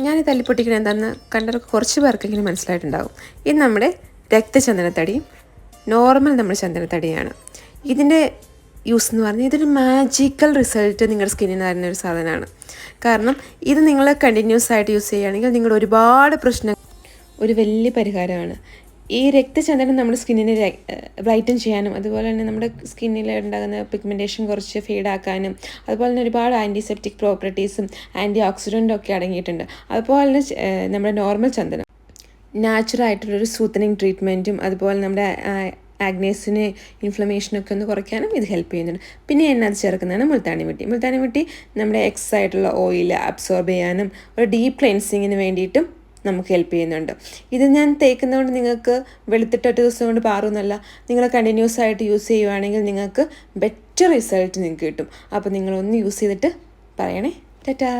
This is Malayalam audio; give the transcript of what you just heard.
ഞാൻ ഈ തല്ലിപ്പൊട്ടിക്കുന്നത് എന്താണെന്ന് കണ്ടവർക്ക് കുറച്ച് പേർക്കെങ്കിലും മനസ്സിലായിട്ടുണ്ടാകും. ഇത് നമ്മുടെ രക്തചന്ദനത്തടിയും നോർമൽ നമ്മുടെ ചന്ദനത്തടിയാണ്. ഇതിൻ്റെ യൂസ് എന്ന് പറഞ്ഞാൽ ഇതൊരു മാജിക്കൽ റിസൾട്ട് നിങ്ങളുടെ സ്കിന്നിന് തരുന്ന ഒരു സാധനമാണ്. കാരണം ഇത് നിങ്ങൾ കണ്ടിന്യൂസ് ആയിട്ട് യൂസ് ചെയ്യുകയാണെങ്കിൽ നിങ്ങളുടെ ഒരുപാട് പ്രശ്നം ഒരു വലിയ പരിഹാരമാണ്. ഈ രക്തചന്ദനം നമ്മുടെ സ്കിന്നിനെ ബ്രൈറ്റൻ ചെയ്യാനും അതുപോലെ തന്നെ നമ്മുടെ സ്കിന്നിൽ ഉണ്ടാകുന്ന പിഗ്മെൻറ്റേഷൻ കുറച്ച് ഫീഡാക്കാനും അതുപോലെ തന്നെ ഒരുപാട് ആൻറ്റിസെപ്റ്റിക് പ്രോപ്പർട്ടീസും ആൻറ്റി ഓക്സിഡൻറ്റും ഒക്കെ അടങ്ങിയിട്ടുണ്ട്. അതുപോലെ തന്നെ നമ്മുടെ നോർമൽ ചന്ദനം നാച്ചുറലായിട്ടുള്ളൊരു സൂത്തനിങ് ട്രീറ്റ്മെൻറ്റും അതുപോലെ നമ്മുടെ ആഗ്നേസിന് ഇൻഫ്ലമേഷനൊക്കെ ഒന്ന് കുറയ്ക്കാനും ഇത് ഹെൽപ്പ് ചെയ്യുന്നുണ്ട്. പിന്നെ എന്നത് ചേർക്കുന്നതാണ് മുൾത്താനി മിട്ടി നമ്മുടെ എക്സസ് ആയിട്ടുള്ള ഓയിൽ അബ്സോർബ് ചെയ്യാനും ഒരു ഡീപ്പ് ക്ലെൻസിങ്ങിന് വേണ്ടിയിട്ടും നമുക്ക് ഹെൽപ്പ് ചെയ്യുന്നുണ്ട്. ഇത് ഞാൻ തേക്കുന്നതുകൊണ്ട് നിങ്ങൾക്ക് വെളുത്തിട്ട് ഒറ്റ ദിവസം കൊണ്ട് പാറുന്നല്ല, നിങ്ങൾ കണ്ടിന്യൂസ് ആയിട്ട് യൂസ് ചെയ്യുവാണെങ്കിൽ നിങ്ങൾക്ക് ബെറ്റർ റിസൾട്ട് നിങ്ങൾക്ക് കിട്ടും. അപ്പോൾ നിങ്ങളൊന്ന് യൂസ് ചെയ്തിട്ട് പറയണേ. ടാറ്റാ.